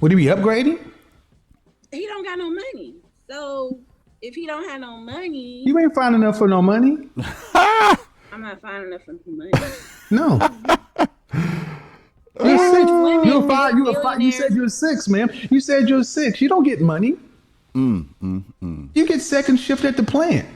Would he be upgrading? He don't got no money. So if he don't have no money, You ain't fine enough for no money. I'm not fine enough for money. No. You're six. You're five. You're five. You said you're six, ma'am. You said you're six. You don't get money. You get second shift at the plant.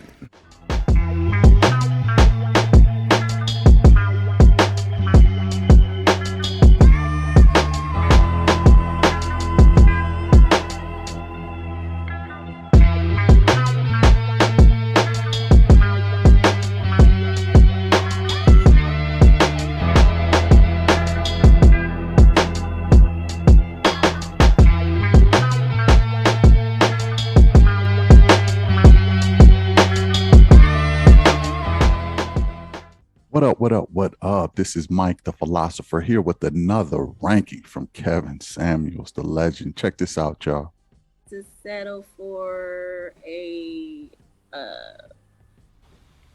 What up? This is Mike, the philosopher, here with another ranking from Kevin Samuels, the legend. Check this out, y'all. To settle for a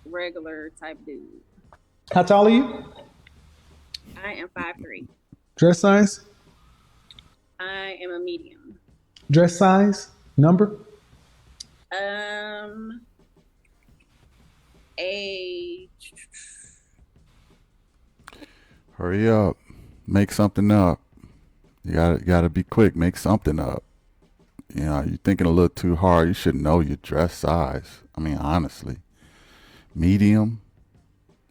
regular type dude. How tall are you? I am 5'3". Dress size? I am a medium. Dress size? Number? Hurry up. Make something up. You gotta be quick. Make something up. You know, you're thinking a little too hard. You should know your dress size. I mean, honestly. Medium?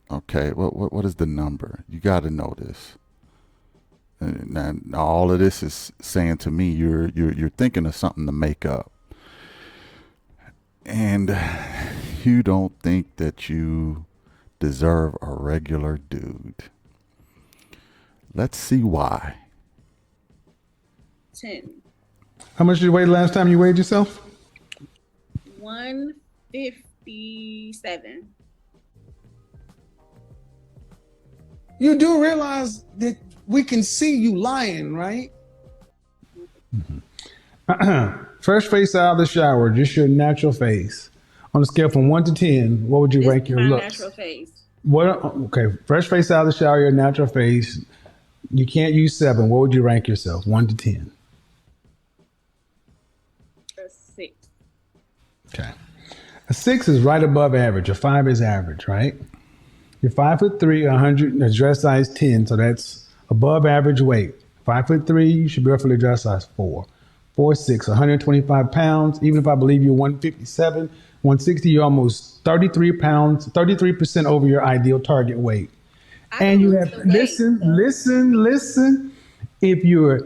Okay, what is the number? You gotta know this. And all of this is saying to me you're thinking of something to make up. And you don't think that you deserve a regular dude. Let's see why. 10. How much did you weigh last time you weighed yourself? 157. You do realize that we can see you lying, right? Fresh face out of the shower, just your natural face. On a scale from 1 to 10, what would you rank your looks? Natural face. Okay, fresh face out of the shower, your natural face. You can't use 7. What would you rank yourself? 1 to 10. A 6. Okay. A 6 is right above average. A 5 is average, right? You're 5'3", 100, dress size 10, so that's above average weight. 5'3", you should be roughly dress size 4. 4'6", 125 pounds. Even if I believe you're 157, 160, you're almost 33 pounds, 33% over your ideal target weight. And you have listen. If you're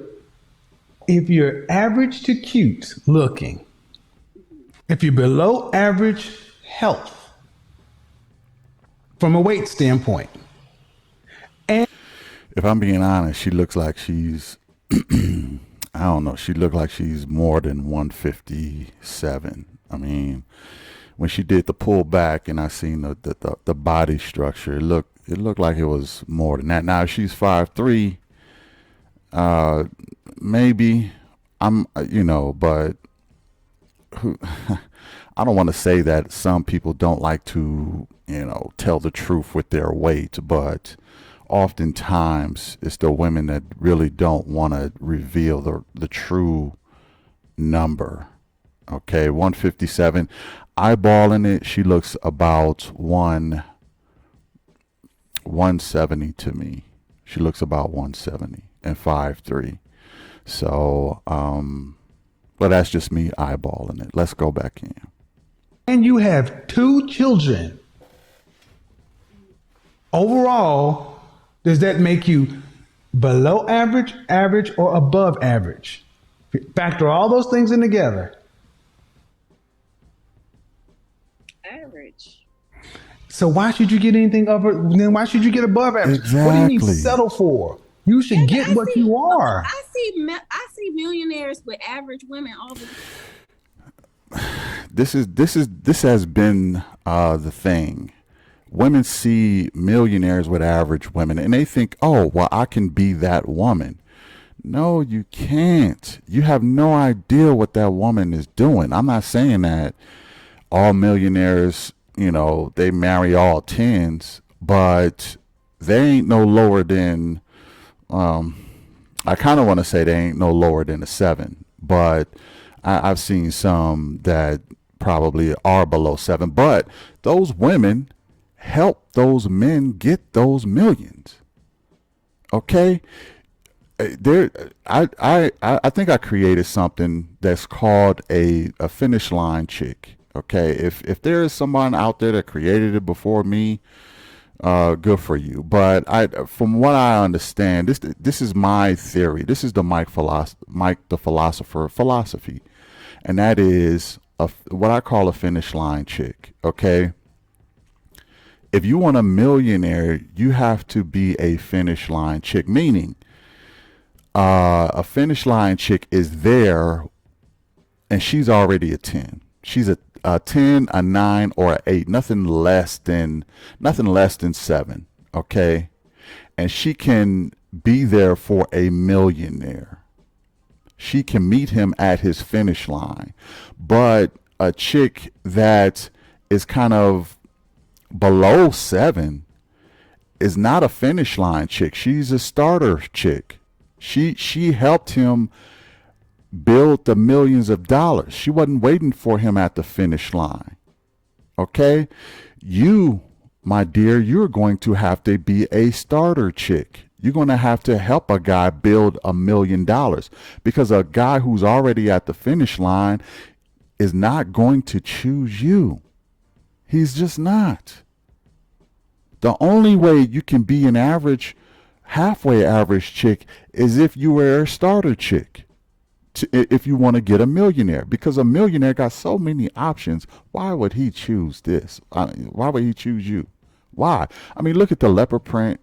average to cute looking, if you're below average health from a weight standpoint, and if I'm being honest, she looks like she's I don't know, she looked like she's more than 157. I mean, when she did the pull back and I seen the body structure, it looked like it was more than that. Now, if she's 5'3", maybe but I don't want to say that some people don't like to, tell the truth with their weight, but oftentimes it's the women that really don't want to reveal the true number. Okay, 157. Eyeballing it, she looks about 170 to me. She looks about 170 and 5'3". So, but that's just me eyeballing it. Let's go back in. And you have 2 children. Overall, does that make you below average, average, or above average? Factor all those things in together. Average. So why should you get anything over? Then why should you get above average? Exactly. What do you need to settle for? You should get what you are. I see millionaires with average women all the time. This has been the thing. Women see millionaires with average women and they think, oh, well, I can be that woman. No, you can't. You have no idea what that woman is doing. I'm not saying that all millionaires, they marry all 10s, but they ain't no lower than, I kind of want to say they ain't no lower than a 7, but I've seen some that probably are below 7. But those women help those men get those millions. Okay, there. I think I created something that's called a finish line chick. Okay, if there is someone out there that created it before me, good for you. But from what I understand, this is my theory. This is the Mike the philosopher philosophy, and that is what I call a finish line chick. Okay, if you want a millionaire, you have to be a finish line chick. Meaning, a finish line chick is there, and she's already a 10. She's a 10, a 9, or an 8. Nothing less than 7. Okay, and she can be there for a millionaire. She can meet him at his finish line. But a chick that is kind of below 7 is not a finish line chick. She's a starter chick. She helped him build the millions of dollars. She wasn't waiting for him at the finish line. Okay? You, my dear, you're going to have to be a starter chick. You're going to have to help a guy build $1 million, because a guy who's already at the finish line is not going to choose you. He's just not. The only way you can be an average, halfway average chick is if you were a starter chick. If you want to get a millionaire, because a millionaire got so many options. Why would he choose this? Why would he choose you? Why? I mean, look at the leopard print,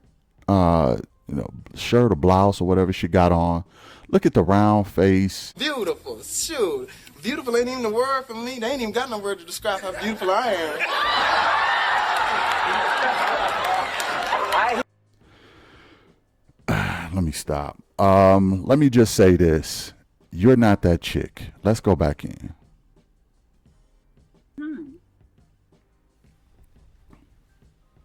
shirt or blouse or whatever she got on. Look at the round face. Beautiful, shoot. Beautiful ain't even the word for me. They ain't even got no word to describe how beautiful I am. Let me stop. Let me just say this. You're not that chick. Let's go back in.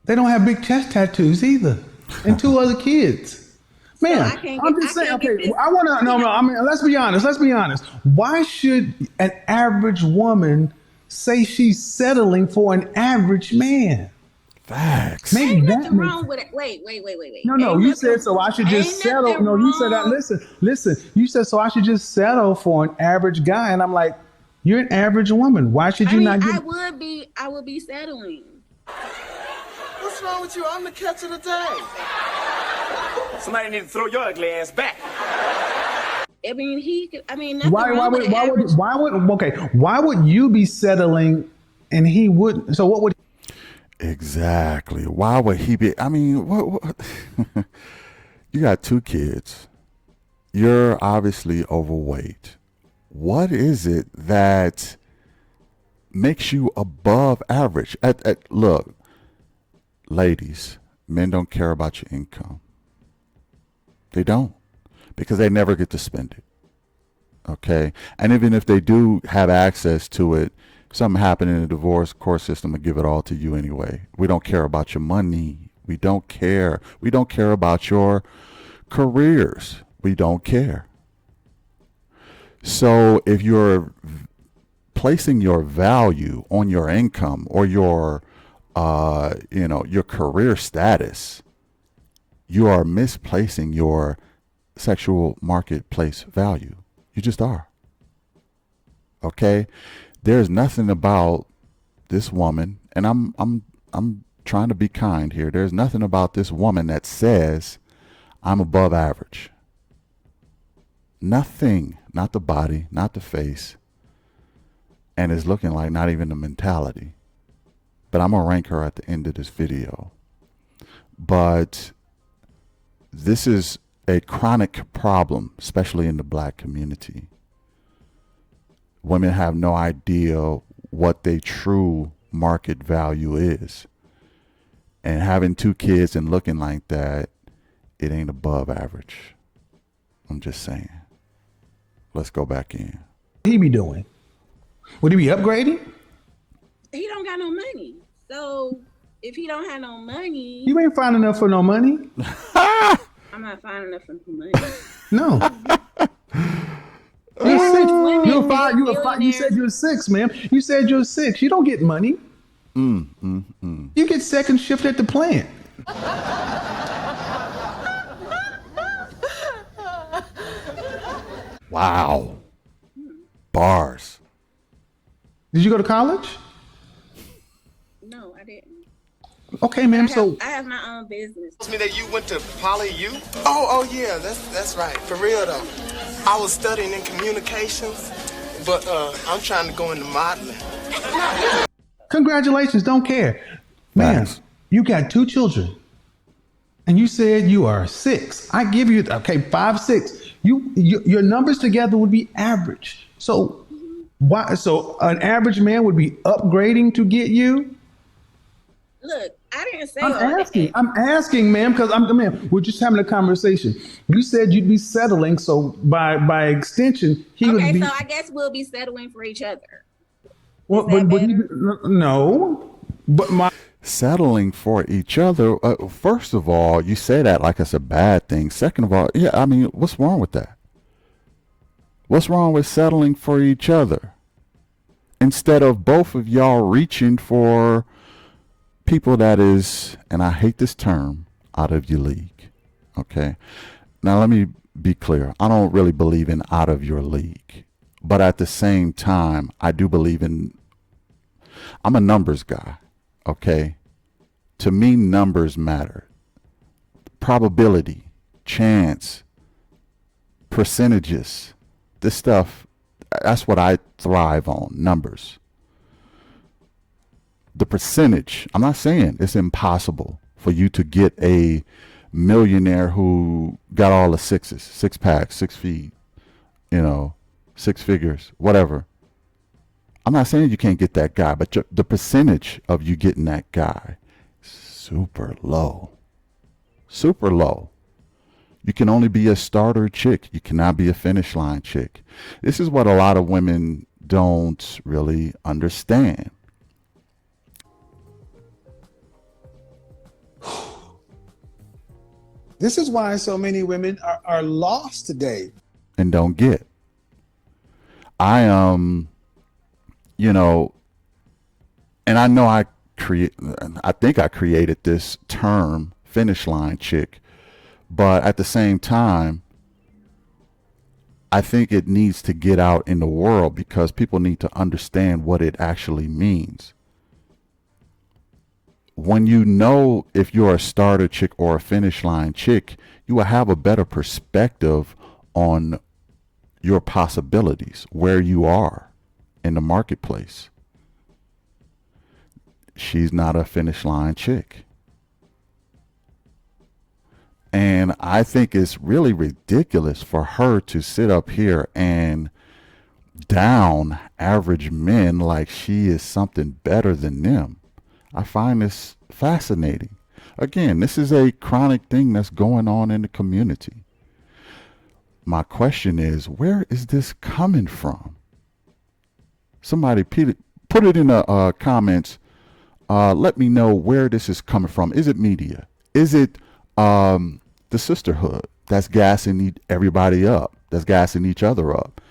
They don't have big chest tattoos either, and 2 other kids. Man, I'm just saying. Okay, I want to. No. I mean, let's be honest. Why should an average woman say she's settling for an average man? Facts. Maybe Ain't that nothing makes. wrong with it. Wait. No, Ain't you nothing- said so I should just ain't settle. nothing No, you said that. wrong. Listen. You said so I should just settle for an average guy, and I'm like, you're an average woman. Why should you not get? I would be settling. What's wrong with you? I'm the catch of the day. Somebody need to throw your ugly ass back. I mean, nothing Why wrong with an average. Why would you be settling and he wouldn't? So what would? Exactly. Why would he be? I mean, what? You got 2 kids. You're obviously overweight. What is it that makes you above average? Look, ladies, men don't care about your income. They don't, because they never get to spend it. Okay? And even if they do have access to it, something happened in the divorce court system will give it all to you anyway. We don't care about your money. We don't care. We don't care about your careers. We don't care. So if you're placing your value on your income or your career status, you are misplacing your sexual marketplace value. You just are. Okay? There's nothing about this woman, and I'm trying to be kind here. There's nothing about this woman that says I'm above average. Nothing. Not the body, not the face. And it's looking like not even the mentality. But I'm going to rank her at the end of this video. But this is a chronic problem, especially in the black community. Women have no idea what their true market value is. And having 2 kids and looking like that, it ain't above average. I'm just saying. Let's go back in. What he be doing? Would he be upgrading? He don't got no money. So if he don't have no money, You ain't finding enough for no money. I'm not finding enough for no money. No. You're six. Women You're make five. You're five. You said billionaires. you're six, ma'am. You said you're six. You don't get money. You get second shift at the plant. Wow. Bars. Did you go to college? No, I didn't. Okay, ma'am. So I have my own business. Tells me that you went to Poly U? Oh yeah, that's right. For real though. I was studying in communications, but I'm trying to go into modeling. congratulations. Don't care, ma'am. Thanks. You got 2 children, and you said you are 6. I give you 5, 6. Your numbers together would be average. So why? So an average man would be upgrading to get you. Look, I didn't say I'm all that. asking. I'm asking, ma'am, because we're just having a conversation. You said you'd be settling, so by extension, he would Okay, be. so I guess we'll be settling for each other. Well, that but better? no. But my Settling for each other. First of all, you say that like it's a bad thing. Second of all, yeah, I mean, what's wrong with that? What's wrong with settling for each other? Instead of both of y'all reaching for people that is, and I hate this term, out of your league. Okay. Now let me be clear. I don't really believe in out of your league. But at the same time, I do believe I'm a numbers guy. Okay. To me, numbers matter. Probability, chance, percentages, this stuff, that's what I thrive on, numbers. The percentage, I'm not saying it's impossible for you to get a millionaire who got all the sixes, 6 packs, 6 feet, 6 figures, whatever. I'm not saying you can't get that guy, but the percentage of you getting that guy, super low. Super low. You can only be a starter chick. You cannot be a finish line chick. This is what a lot of women don't really understand. This is why so many women are lost today. And don't get. I and I know I think I created this term, finish line chick, but at the same time, I think it needs to get out in the world because people need to understand what it actually means. When you know if you're a starter chick or a finish line chick, you will have a better perspective on your possibilities, where you are in the marketplace. She's not a finish line chick. And I think it's really ridiculous for her to sit up here and down average men like she is something better than them. I find this fascinating. Again, this is a chronic thing that's going on in the community. My question is, where is this coming from? Somebody put it in the comments. Let me know where this is coming from. Is it media? Is it the sisterhood that's gassing everybody up, that's gassing each other up?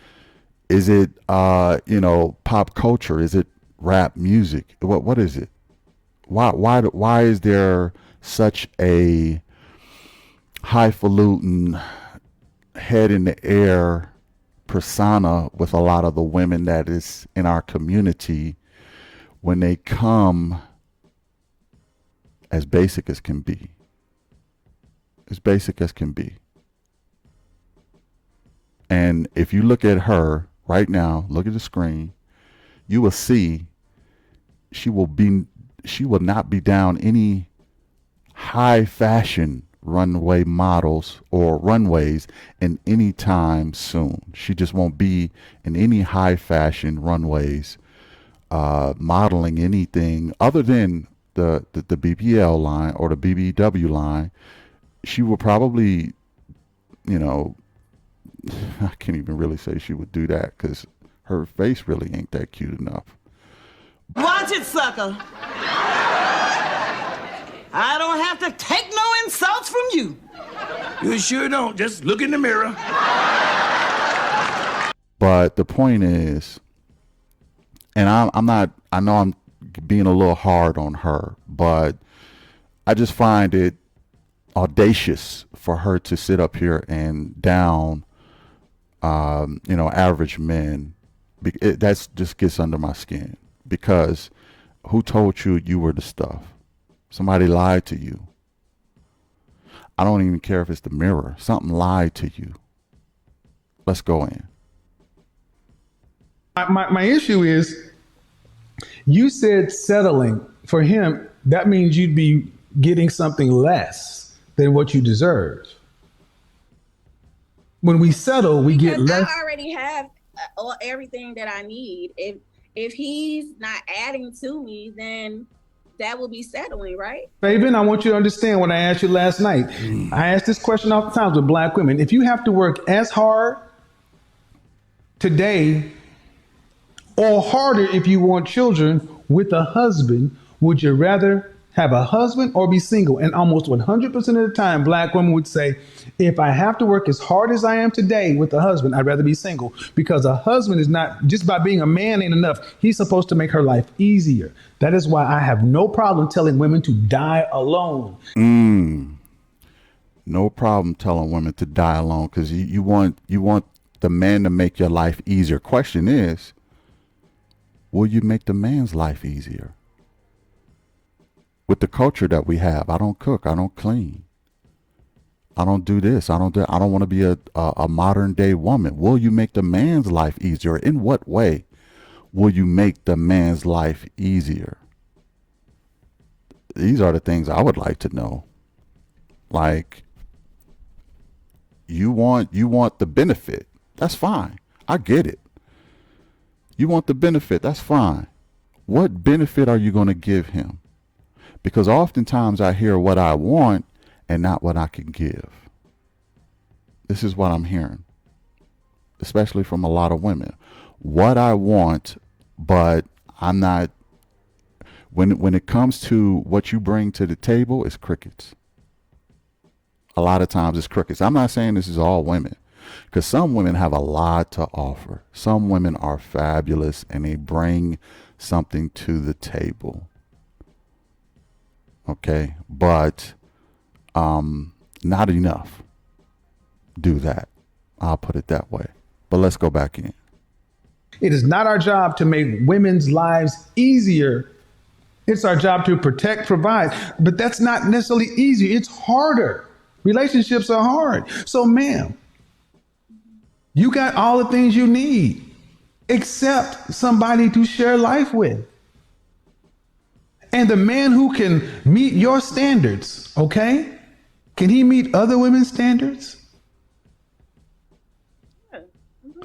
Is it pop culture? Is it rap music? What is it? Why is there such a highfalutin, head in the air persona with a lot of the women that is in our community when they come as basic as can be? As basic as can be. And if you look at her right now, look at the screen, you will see she will not be down any high fashion runway models or runways in any time soon. She just won't be in any high fashion runways modeling anything other than the BBL line or the BBW line. She will probably, I can't even really say she would do that because her face really ain't that cute enough. Watch it, sucker. I don't have to take no insults from you. You sure don't. Just look in the mirror. But the point is, and I'm not, I know I'm being a little hard on her, but I just find it audacious for her to sit up here and down, average men. That's just gets under my skin, because who told you you were the stuff? Somebody lied to you. I don't even care if it's the mirror. Something lied to you. Let's go in. My issue is, you said settling for him. That means you'd be getting something less than what you deserve. When we settle, we get Because less. I already have everything that I need. If he's not adding to me, then that will be settling, right? Fabian, I want you to understand what I asked you last night. I asked this question oftentimes with black women. If you have to work as hard today or harder if you want children with a husband, would you rather have a husband or be single? And almost 100% of the time, black women would say, if I have to work as hard as I am today with a husband, I'd rather be single, because a husband is not, just by being a man ain't enough. He's supposed to make her life easier. That is why I have no problem telling women to die alone. No problem telling women to die alone, because you want the man to make your life easier. Question is, will you make the man's life easier? With the culture that we have, I don't cook, I don't clean, I don't do this, I don't want to be a modern day woman. Will you make the man's life easier? In what way will you make the man's life easier? These are the things I would like to know. Like, you want the benefit. That's fine. I get it. You want the benefit. That's fine. What benefit are you going to give him? Because oftentimes I hear what I want and not what I can give. This is what I'm hearing, especially from a lot of women. What I want, but I'm not. When it comes to what you bring to the table, it's crickets. A lot of times it's crickets. I'm not saying this is all women, because some women have a lot to offer. Some women are fabulous and they bring something to the table. Okay, but not enough. Do that. I'll put it that way. But let's go back in. It is not our job to make women's lives easier. It's our job to protect, provide. But that's not necessarily easy. It's harder. Relationships are hard. So, ma'am, you got all the things you need except somebody to share life with. And the man who can meet your standards, okay? Can he meet other women's standards?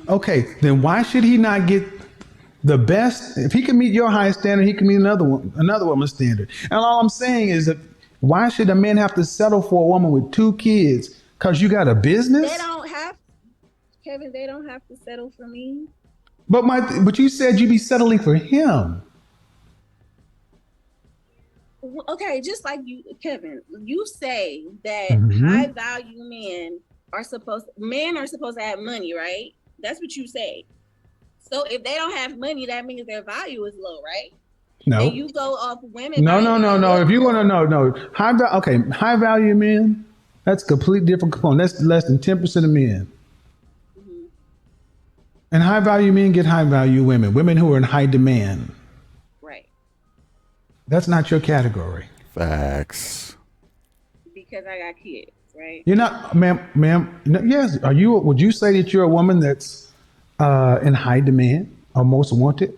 Okay, then why should he not get the best? If he can meet your high standard, he can meet another woman's standard. And all I'm saying is that why should a man have to settle for a woman with 2 kids? Because you got a business? They don't have, Kevin, they don't have to settle for me. But you said you'd be settling for him. Okay, just like you, Kevin, you say that Mm-hmm. high value men are supposed to have money, right? That's what you say. So if they don't have money, that means their value is low, right? No. And you go off women. No. If you want to know, no. High value men, that's a completely different component. That's less than 10% of men. Mm-hmm. And high value men get high value women, women who are in high demand. Right. That's not your category. Facts. Because I got kids, right? You're not, ma'am. Yes. Would you say that you're a woman that's in high demand or most wanted?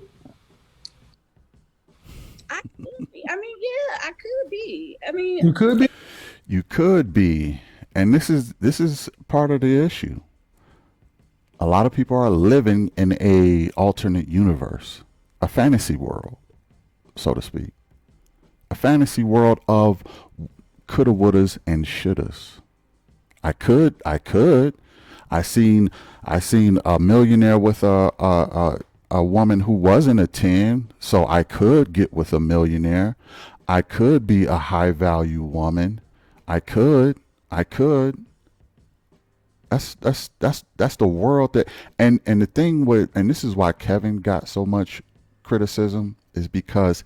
I could be. I mean, yeah, I could be. I mean, You could be. You could be. And this is part of the issue. A lot of people are living in a alternate universe, a fantasy world, so to speak. A fantasy world of coulda, wouldas, and shouldas. I could. I seen a millionaire with a woman who wasn't a 10, so I could get with a millionaire. I could be a high value woman. I could. That's the world that, and the thing with, and this is why Kevin got so much criticism, is because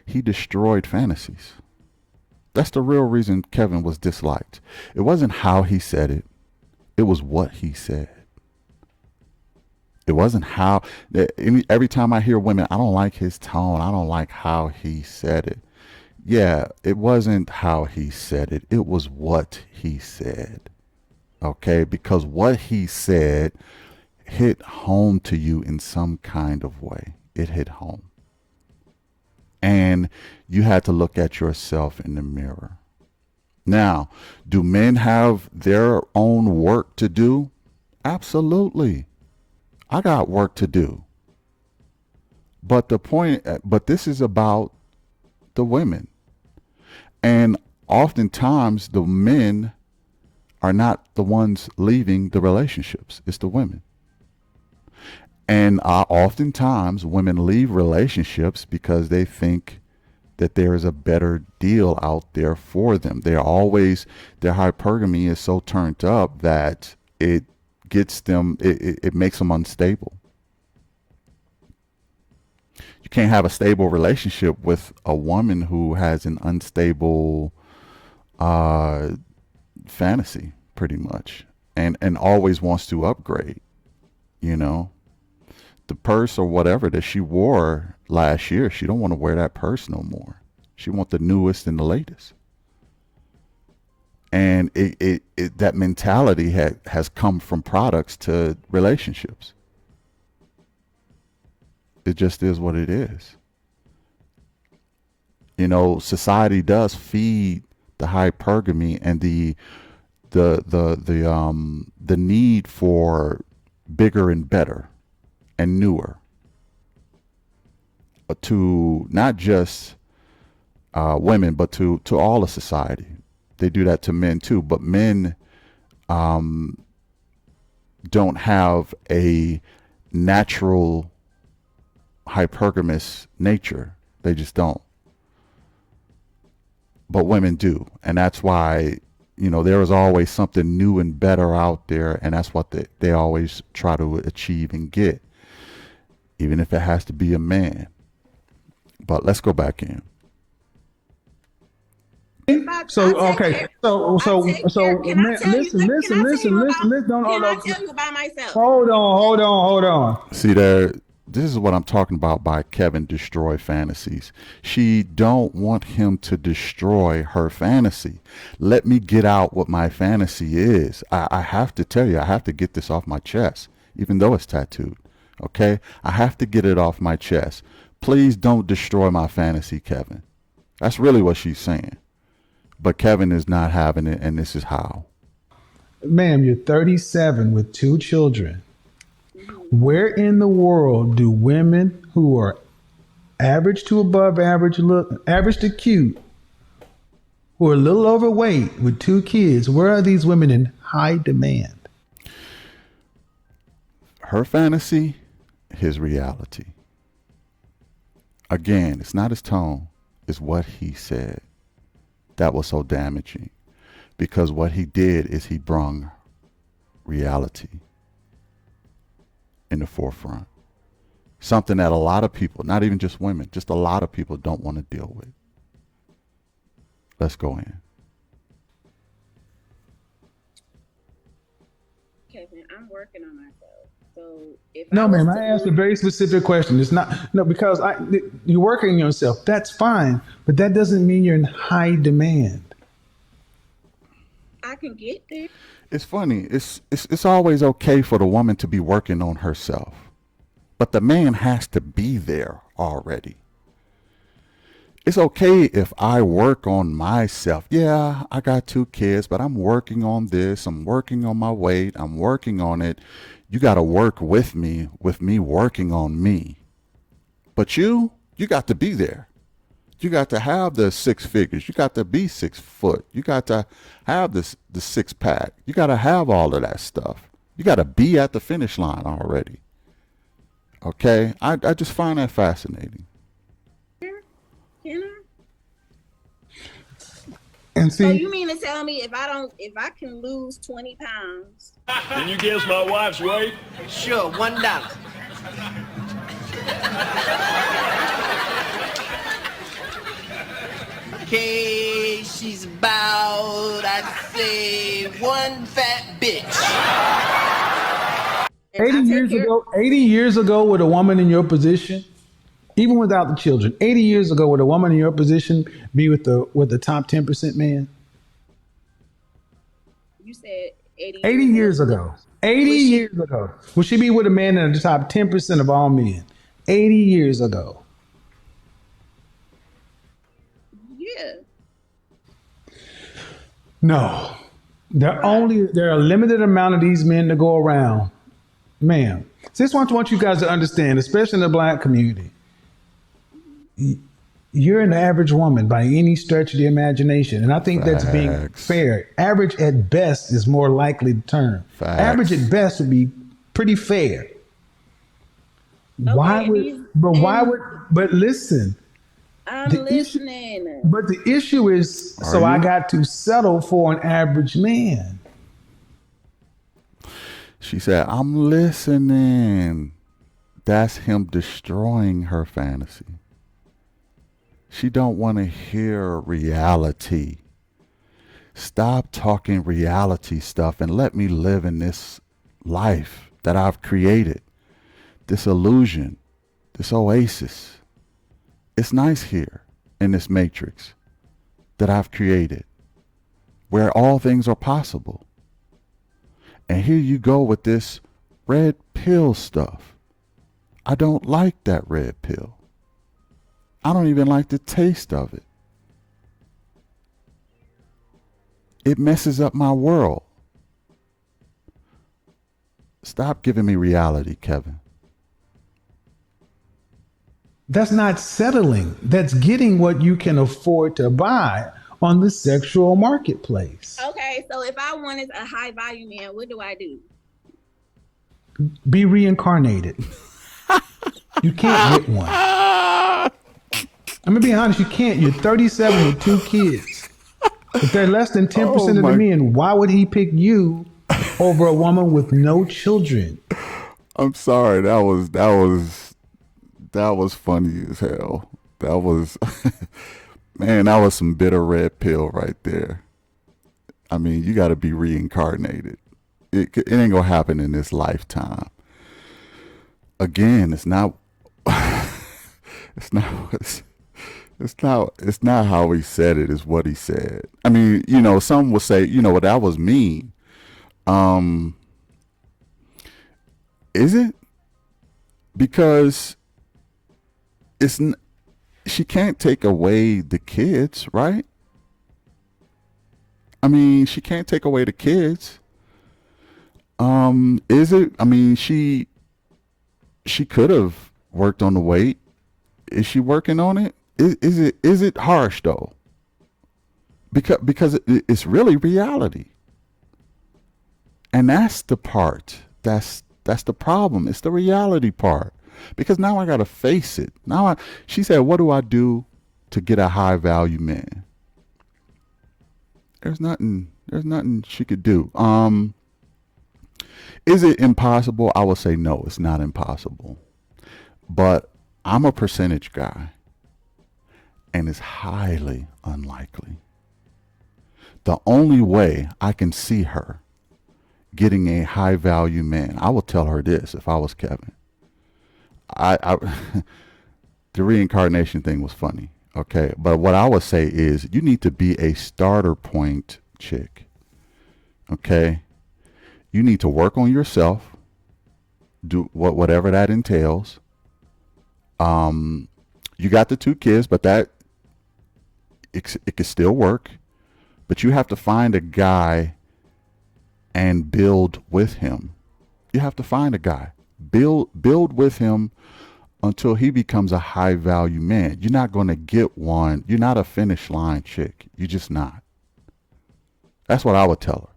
he destroyed fantasies. That's the real reason Kevin was disliked. It wasn't how he said it. It was what he said. It wasn't how, every time I hear women, I don't like his tone. I don't like how he said it. Yeah, it wasn't how he said it. It was what he said. Okay, because what he said hit home to you in some kind of way. It hit home. And you had to look at yourself in the mirror. Now, do men have their own work to do? Absolutely. I got work to do. But this is about the women. And oftentimes the men are not the ones leaving the relationships. It's the women. And oftentimes women leave relationships because they think that there is a better deal out there for them. Their hypergamy is so turned up that it gets them, it makes them unstable. You can't have a stable relationship with a woman who has an unstable fantasy, pretty much, and always wants to upgrade. You know, the purse or whatever that she wore last year, she don't want to wear that purse no more. She wants the newest and the latest. And that mentality has come from products to relationships. It just is what it is. You know, society does feed the hypergamy and the need for bigger and better and newer, to not just women, but to all of society. They do that to men too, but men don't have a natural hypergamous nature. They just don't. But women do. And that's why, you know, there is always something new and better out there. And that's what they always try to achieve and get, even if it has to be a man. But let's go back in. So okay, so Can I tell listen. No, Can I no. tell you about myself? Hold on. See there, this is what I'm talking about by Kevin destroy fantasies. She don't want him to destroy her fantasy. Let me get out what my fantasy is. I have to tell you, I have to get this off my chest, even though it's tattooed. Okay, I have to get it off my chest. Please don't destroy my fantasy, Kevin. That's really what she's saying. But Kevin is not having it, and this is how. Ma'am, you're 37 with 2 children. Where in the world do women who are average to above average, average to cute, who are a little overweight with 2 kids, where are these women in high demand? Her fantasy, his reality. Again, it's not his tone, it's what he said. That was so damaging, because what he did is he brung reality in the forefront. Something that a lot of people, not even just women, just a lot of people don't want to deal with. Let's go in. Kevin, I'm working on myself. So if No, I was ma'am, to I asked a lose- very specific question. It's not, no, because you're working on yourself. That's fine, but that doesn't mean you're in high demand. I can get there. It's funny. It's always okay for the woman to be working on herself, but the man has to be there already. It's okay if I work on myself. Yeah, I got 2 kids, but I'm working on this. I'm working on my weight. I'm working on it. You got to work with me working on me. But you got to be there. You got to have the 6 figures. You got to be 6 foot. You got to have the 6-pack. You got to have all of that stuff. You got to be at the finish line already. Okay? I just find that fascinating. Can I? And So see, you mean to tell me if I can lose 20 pounds? Can you guess my wife's weight? Sure, $1. Okay, she's about, I'd say, one fat bitch. And 80 I take years care. ago, 80 years ago with a woman in your position, even without the children, 80 years ago would a woman in your position be with the top 10% man? You said 80 80 years years ago. ago. 80 Was she- years ago. Would she be with a man in the top 10% of all men? 80 years ago. Yeah. No. There are a limited amount of these men to go around. Ma'am. So this one I want you guys to understand, especially in the black community. You're an average woman by any stretch of the imagination. And I think that's being Facts. fair. Average at best is more likely the term. Facts. Average at best would be pretty fair. Why but listen, I'm the issue- listening. but the issue is, Are I you? got to settle for an average man. She said, I'm listening. That's him destroying her fantasy. She don't want to hear reality. Stop talking reality stuff and let me live in this life that I've created. This illusion, this oasis. It's nice here in this matrix that I've created where all things are possible. And here you go with this red pill stuff. I don't like that red pill. I don't even like the taste of it. It messes up my world. Stop giving me reality, Kevin. That's not settling. That's getting what you can afford to buy on the sexual marketplace. Okay, so if I wanted a high value man, what do I do? Be reincarnated. You can't get one. I'm gonna be honest, you can't. You're 37 with 2 kids. If they're less than 10% of the men, why would he pick you over a woman with no children? I'm sorry. That was funny as hell. That was man, that was some bitter red pill right there. I mean, you got to be reincarnated. It ain't gonna happen in this lifetime. Again, it's not how he said it, it's what he said. I mean, some will say, well, that was mean. Is it? Because she can't take away the kids, right? I mean, she can't take away the kids. Is it? I mean, she could have worked on the weight. Is she working on it? Is it harsh though? Because it's really reality. And that's the part. That's the problem. It's the reality part. Because now I got to face it. She said, what do I do to get a high value man? There's nothing she could do. Is it impossible? I would say no, it's not impossible. But I'm a percentage guy. And it's highly unlikely. The only way I can see her getting a high value man, I would tell her this if I was Kevin. The reincarnation thing was funny. Okay. But what I would say is you need to be a starter point chick. Okay. You need to work on yourself. Do whatever that entails. You got the 2 kids, but it could still work. But you have to find a guy and build with him. You have to find a guy. Build with him until he becomes a high value man. You're not going to get one. You're not a finish line chick. You're just not. That's what I would tell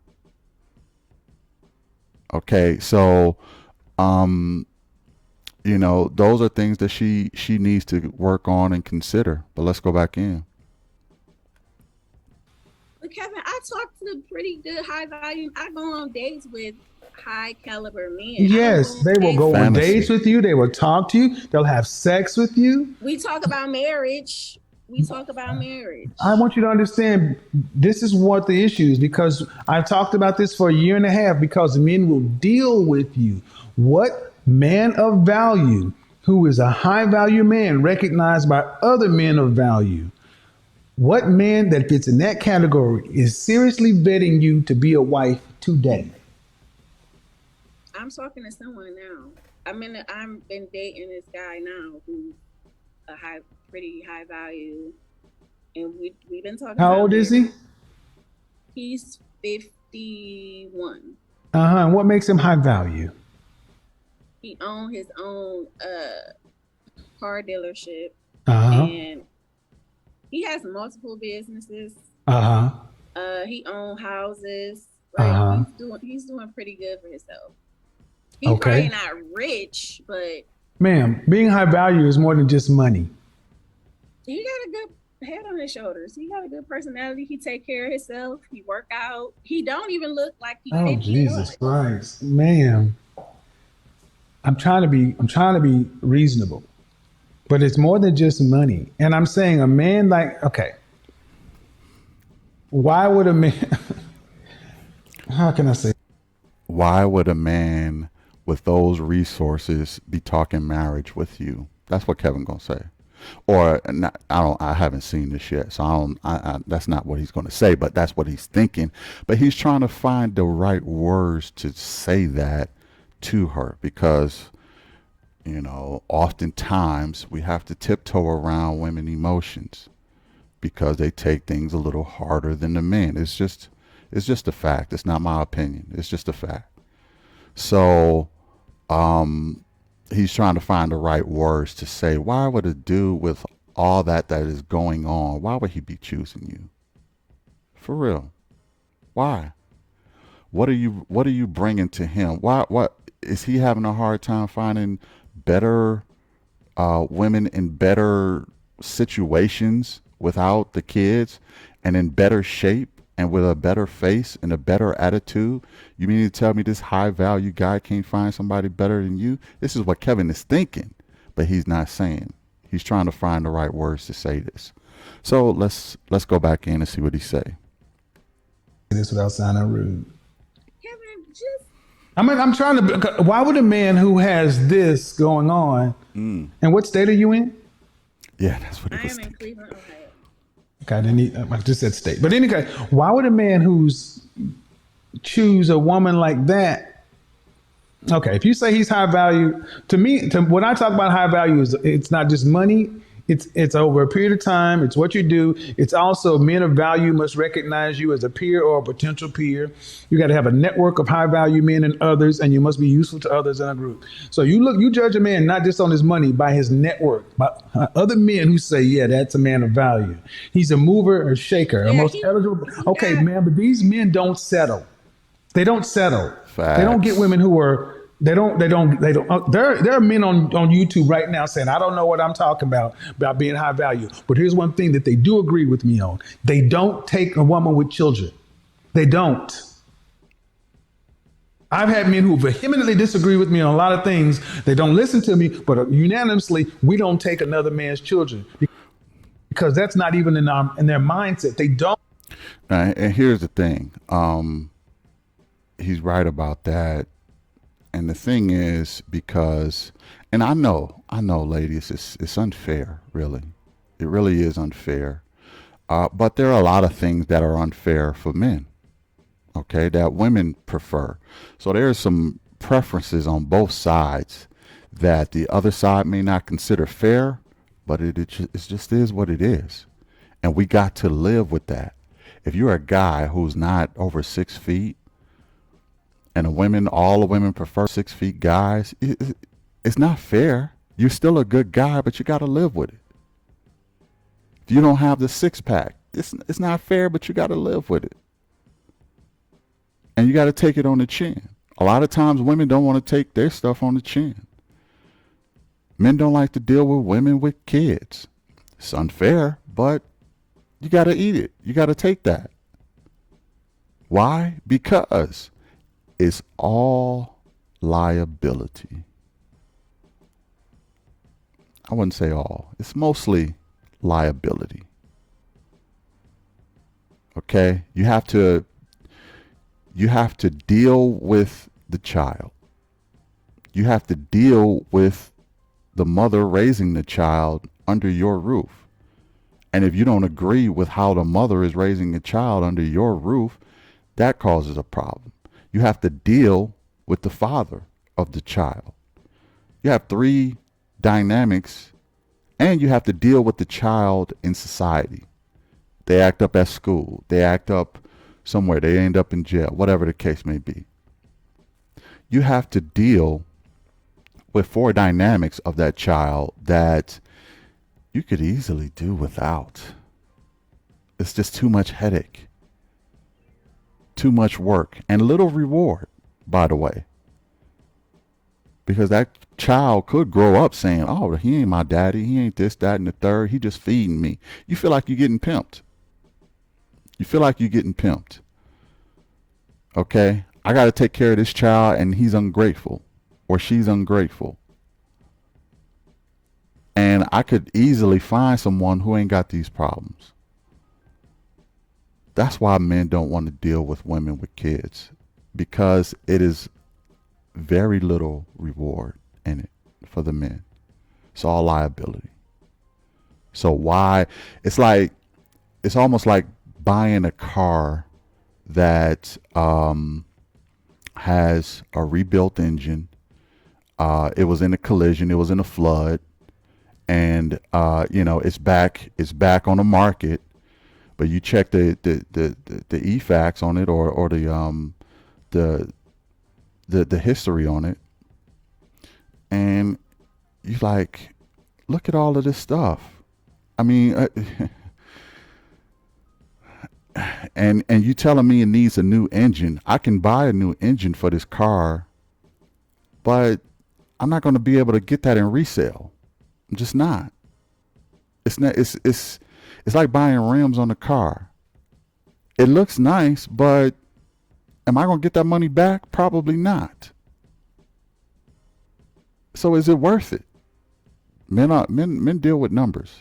her. Okay, so those are things that she needs to work on and consider. But let's go back in. Kevin, I talk to pretty good high value. I go on dates with high caliber men. Yes, they will go on Fantasy. dates with you. They will talk to you. They'll have sex with you. We talk about marriage. We talk about marriage. I want you to understand this is what the issue is, because I've talked about this for a year and a half, because men will deal with you. What man of value, who is a high value man recognized by other men of value, what man that fits in that category is seriously vetting you to be a wife today? I'm talking to someone now. I'm been dating this guy now who's a pretty high value, and we've been talking. How about old is he? He's 51. And what makes him high value? He owns his own car dealership, Uh-huh. and he has multiple businesses. He owns houses. Like he's doing pretty good for himself. He's probably not rich, but Ma'am, being high value is more than just money. he got a good head on his shoulders. He got a good personality. He take care of himself. He work out. He don't even look like he. Oh, Jesus Christ, ma'am. I'm trying to be reasonable, but it's more than just money. And I'm saying a man like, okay, why would a man? How can I say? Why would a man with those resources be talking marriage with you? That's what Kevin gonna say. Or not, I haven't seen this yet, so that's not what he's gonna say, but that's what he's thinking. But he's trying to find the right words to say that to her, because oftentimes we have to tiptoe around women emotions because they take things a little harder than the men. It's just a fact. It's not my opinion. It's just a fact. So he's trying to find the right words to say. Why would a dude with all that is going on, why would he be choosing you? For real. Why? What are you bringing to him? What is he having a hard time finding better women in better situations without the kids and in better shape and with a better face and a better attitude? You mean to tell me this high value guy can't find somebody better than you? This is what Kevin is thinking, but he's not saying. He's trying to find the right words to say this. So let's go back in and see what he say. This without sounding rude. Kevin, just. I'm trying to. Why would a man who has this going on, and what state are you in? Yeah, that's what he I was am in thinking. Cleveland, Ohio. Okay, I just said state. But anyway, why would a man who's choose a woman like that? Okay, if you say he's high value, to me, when I talk about high value, it's not just money. It's over a period of time. It's what you do. It's also men of value must recognize you as a peer or a potential peer. You got to have a network of high value men and others, and you must be useful to others in a group. So you judge a man not just on his money, by his network, by other men who say, yeah, that's a man of value. He's a mover or shaker, a most eligible. Okay, man, but these men don't settle. They don't settle. Facts. They don't get women who are. There are men on YouTube right now saying, I don't know what I'm talking about being high value. But here's one thing that they do agree with me on. They don't take a woman with children. They don't. I've had men who vehemently disagree with me on a lot of things. They don't listen to me, but unanimously, we don't take another man's children because that's not even in their mindset. They don't. And here's the thing. He's right about that. And the thing is, because, and I know, ladies, it's unfair, really. It really is unfair. But there are a lot of things that are unfair for men, okay, that women prefer. So there's some preferences on both sides that the other side may not consider fair, but it just is what it is. And we got to live with that. If you're a guy who's not over 6 feet, and all the women prefer 6 feet guys, it's not fair. You're still a good guy, but you got to live with it. If you don't have the 6-pack, it's not fair, but you got to live with it. And you got to take it on the chin. A lot of times women don't want to take their stuff on the chin. Men don't like to deal with women with kids. It's unfair, but you got to eat it. You got to take that. Why? Because it's all liability. I wouldn't say all. It's mostly liability. Okay? You have to deal with the child. You have to deal with the mother raising the child under your roof. And if you don't agree with how the mother is raising a child under your roof, that causes a problem. You have to deal with the father of the child. You have 3 dynamics, and you have to deal with the child in society. They act up at school. They act up somewhere. They end up in jail, whatever the case may be. You have to deal with 4 dynamics of that child that you could easily do without. It's just too much headache, too much work, and little reward, by the way. Because that child could grow up saying, oh, he ain't my daddy. He ain't this, that, and the third. He just feeding me. You feel like you're getting pimped. You feel like you're getting pimped. Okay? I got to take care of this child, and he's ungrateful, or she's ungrateful. And I could easily find someone who ain't got these problems. That's why men don't want to deal with women with kids, because it is very little reward in it for the men. It's all liability. So why? It's almost like buying a car that has a rebuilt engine. It was in a collision. It was in a flood. And it's back on the market, but you check the EFAX on it or the history on it, and you like, look at all of this stuff. I mean, and you telling me it needs a new engine. I can buy a new engine for this car, but I'm not going to be able to get that in resale. I'm just not. It's not. It's like buying rims on a car. It looks nice, but am I going to get that money back? Probably not. So is it worth it? Men deal with numbers,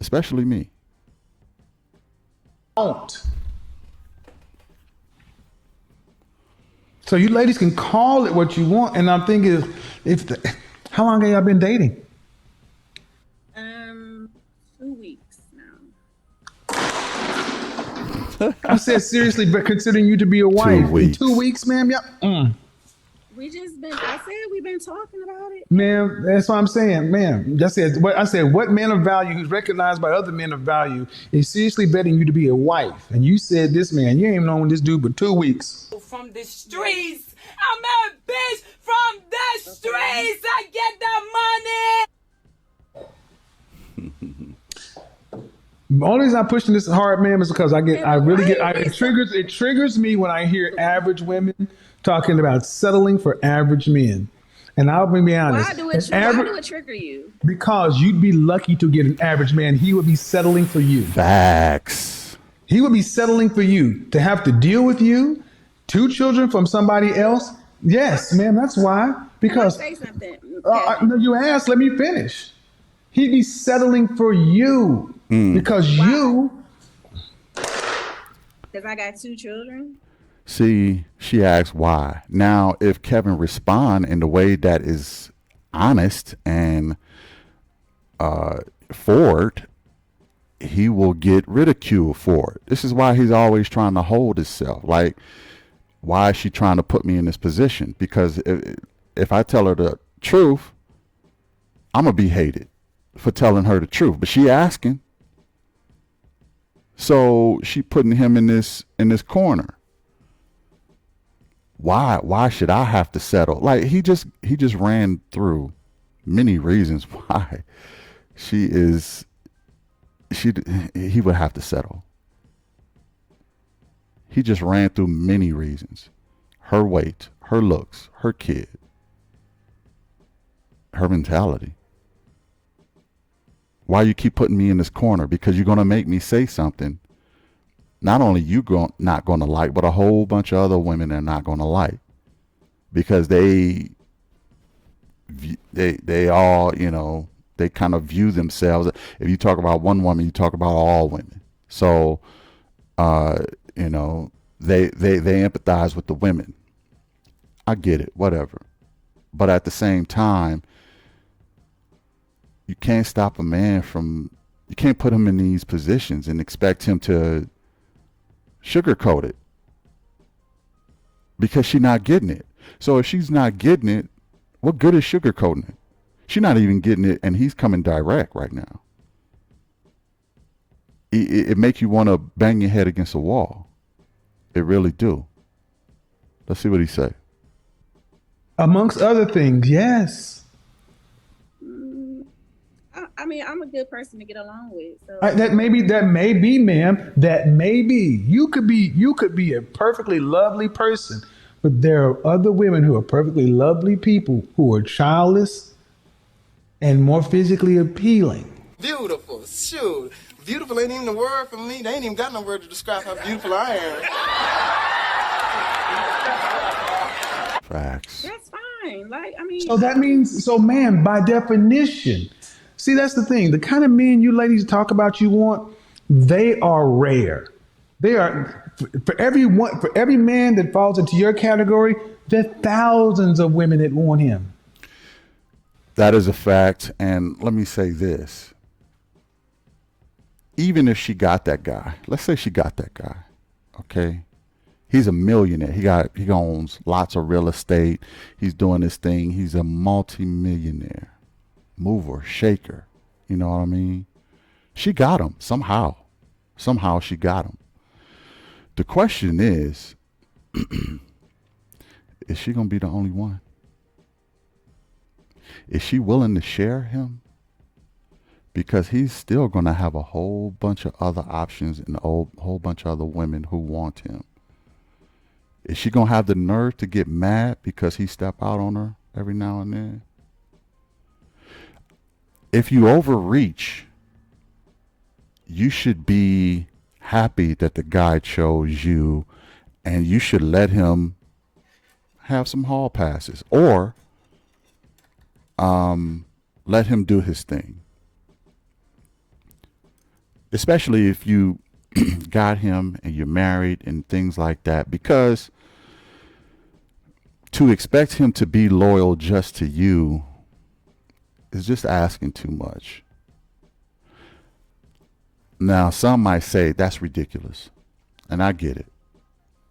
especially me. Don't. So you ladies can call it what you want, and I'm thinking, how long have y'all been dating? 2 weeks now. I said seriously, but considering you to be a wife, 2 weeks. In 2 weeks, ma'am, We just been. I said we've been talking about it. ma'am, that's what I'm saying, ma'am. I said what man of value who's recognized by other men of value is seriously betting you to be a wife, and you said this man, you ain't known this dude but 2 weeks. From the streets, I'm a bitch from the streets. I get the money. The only reason I'm pushing this hard, ma'am, is because it triggers me when I hear average women talking about settling for average men. And I'll be honest. Why do it trigger you? Because you'd be lucky to get an average man. He would be settling for you. Facts. He would be settling for you to have to deal with you, 2 children from somebody else. Yes, ma'am, that's why. Because say something. no, you asked, let me finish. He'd be settling for you because you. Because I got 2 children. See, she asked why. Now, if Kevin respond in the way that is honest and forward, he will get ridiculed for it. This is why he's always trying to hold himself. Like, why is she trying to put me in this position? Because if I tell her the truth, I'm going to be hated for telling her the truth. But she asking. So she putting him in this corner. Why should I have to settle? Like he just ran through many reasons why he would have to settle. He just ran through many reasons. Her weight, her looks, her kid, her mentality. Why you keep putting me in this corner? Because you're going to make me say something not only not going to like, but a whole bunch of other women are not going to like, because they all, they kind of view themselves. If you talk about one woman, you talk about all women. So, they empathize with the women. I get it, whatever. But at the same time, you can't stop a man you can't put him in these positions and expect him to sugarcoat it, because she's not getting it. So if she's not getting it, what good is sugarcoating it? She's not even getting it, and he's coming direct right now. It makes you want to bang your head against a wall. It really do. Let's see what he say. Amongst other things, yes. I mean, I'm a good person to get along with. So. That may be, ma'am. That may be. You could be a perfectly lovely person, but there are other women who are perfectly lovely people who are childless and more physically appealing. Beautiful. Shoot. Beautiful ain't even the word for me. They ain't even got no word to describe how beautiful I am. Facts. That's fine. Like, I mean. So that means, ma'am, by definition, see, that's the thing. The kind of men you ladies talk about you want, they are rare. They are, for every man that falls into your category, there are thousands of women that want him. That is a fact. And let me say this. Even if she got that guy, let's say she got that guy, okay? He's a millionaire. He owns lots of real estate. He's doing this thing. He's a multi-millionaire. Mover, shaker. You know what I mean? She got him somehow. Somehow she got him. The question is she going to be the only one? Is she willing to share him? Because he's still going to have a whole bunch of other options and a whole bunch of other women who want him. Is she going to have the nerve to get mad because he step out on her every now and then? If you overreach, you should be happy that the guy chose you, and you should let him have some hall passes, or let him do his thing. Especially if you got him and you're married and things like that, because to expect him to be loyal just to you is just asking too much. Now, some might say that's ridiculous, and I get it.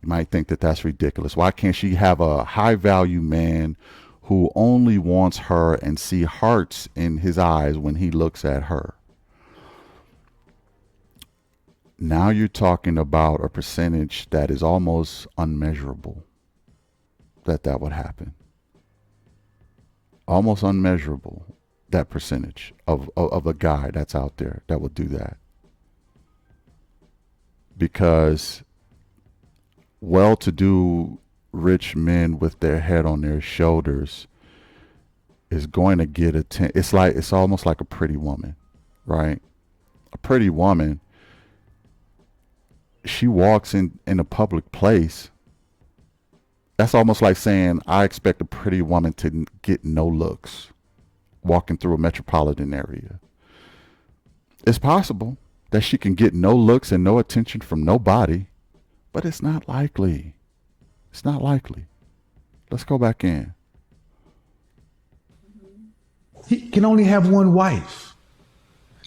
You might think that that's ridiculous. Why can't she have a high value man who only wants her and see hearts in his eyes when he looks at her? Now you're talking about a percentage that is almost unmeasurable that would happen. Almost unmeasurable, that percentage of a guy that's out there that would do that. Because well-to-do rich men with their head on their shoulders is going to get attention. It's almost like a pretty woman, right? A pretty woman, she walks in a public place. That's almost like saying, I expect a pretty woman to get no looks walking through a metropolitan area. It's possible that she can get no looks and no attention from nobody, but it's not likely. It's not likely. Let's go back in. He can only have one wife.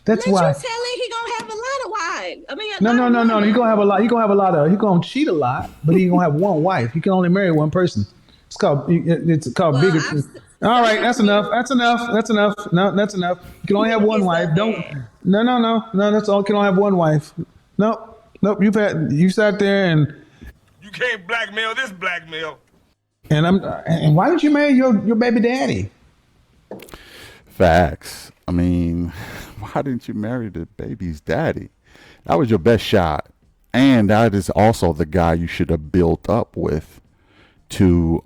That's why. You telling he gonna have a lot of wives? I mean, No. He gonna have a lot. He gonna cheat a lot, but he gonna have one wife. He can only marry one person. It's called bigger. All right, that's enough. No, that's enough. You can only have one wife. No. That's all. You can only have one wife. Nope. You sat there and You can't blackmail this blackmail. and why did you marry your baby daddy? Facts. I mean, why didn't you marry the baby's daddy? That was your best shot. And that is also the guy you should have built up with to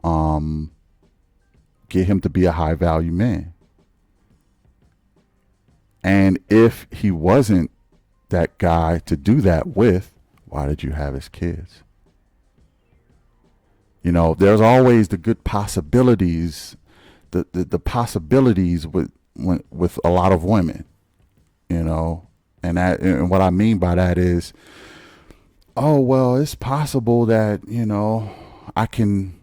get him to be a high value man. And if he wasn't that guy to do that with, Why did you have his kids? You know, there's always the good possibilities, the possibilities with a lot of women, you know, and what I mean by that is, oh, well, it's possible that, you know, I can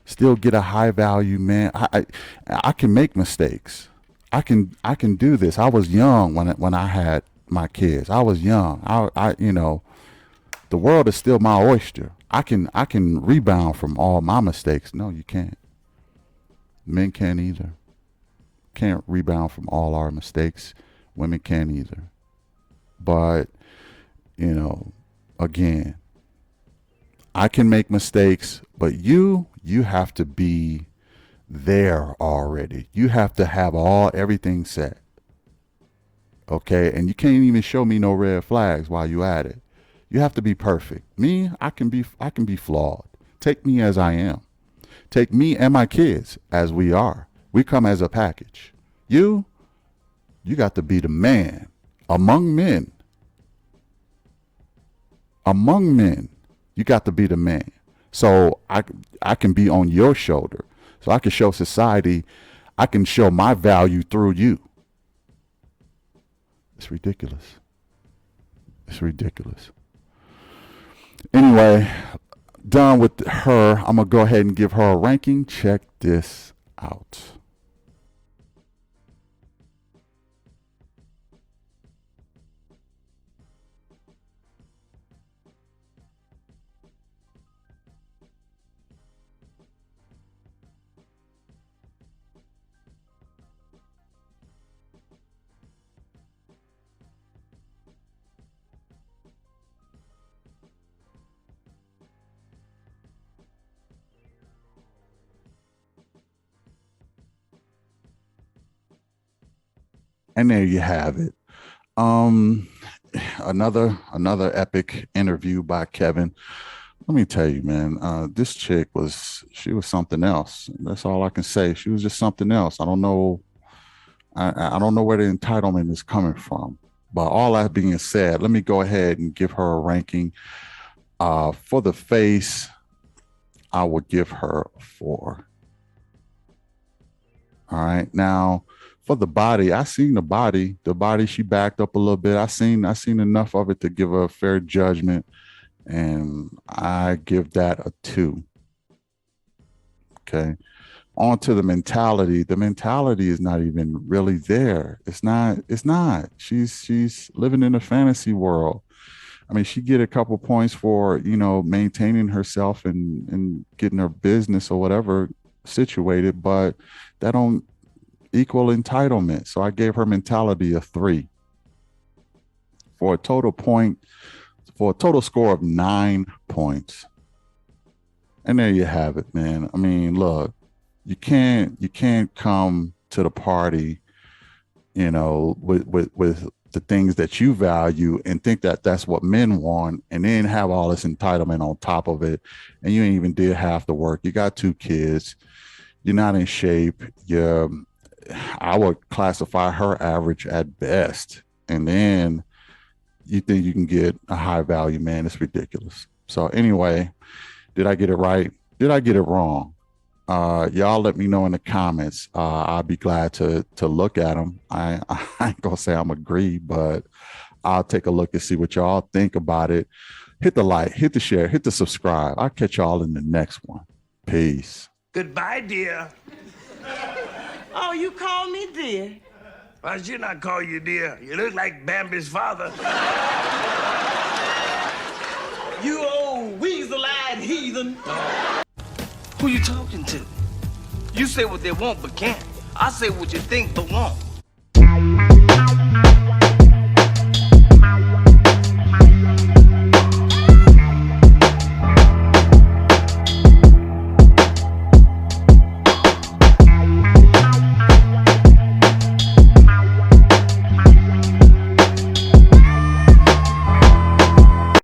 still get a high value man. I can make mistakes. I can do this. I was young when I had my kids. I was young. I you know, the world is still my oyster. I can rebound from all my mistakes. No, you can't. Men can't either. Can't rebound from all our mistakes. Women can't either. But, you know, again, I can make mistakes, but you have to be there already. You have to have everything set. Okay? And you can't even show me no red flags while you at it. You have to be perfect. Me, I can be flawed. Take me as I am. Take me and my kids as we are. We come as a package. You got to be the man among men. Among men, you got to be the man. So I can be on your shoulder. So I can show society, I can show my value through you. It's ridiculous. It's ridiculous. Anyway, done with her. I'm going to go ahead and give her a ranking. Check this out. And there you have it. Another epic interview by Kevin. Let me tell you, man, this chick was something else. That's all I can say. She was just something else. I don't know. I don't know where the entitlement is coming from. But all that being said, let me go ahead and give her a ranking. For the face, I would give her a 4. All right. Now, for the body, I seen the body. The body, she backed up a little bit. I seen enough of it to give her a fair judgment, and I give that a 2. Okay. On to the mentality. The mentality is not even really there. It's not. She's living in a fantasy world. I mean, she get a couple points for, you know, maintaining herself and getting her business or whatever situated, but that don't equal entitlement. So I gave her mentality a 3 for a total score of 9 points. And there you have it, man. I mean, look, you can't come to the party, you know, with the things that you value and think that that's what men want, and then have all this entitlement on top of it, and you ain't even did half the work. You got 2 kids. You're not in shape. I would classify her average at best. And then you think you can get a high value man. It's ridiculous. So anyway, did I get it right? Did I get it wrong? Y'all let me know in the comments. I'll be glad to look at them. I ain't gonna say I'm agree, but I'll take a look and see what y'all think about it. Hit the like, hit the share, hit the subscribe. I'll catch y'all in the next one. Peace. Goodbye, dear. Oh, you call me dear? Why should I call you dear? You look like Bambi's father. You old weasel-eyed heathen. Who you talking to? You say what they want but can't. I say what you think but won't.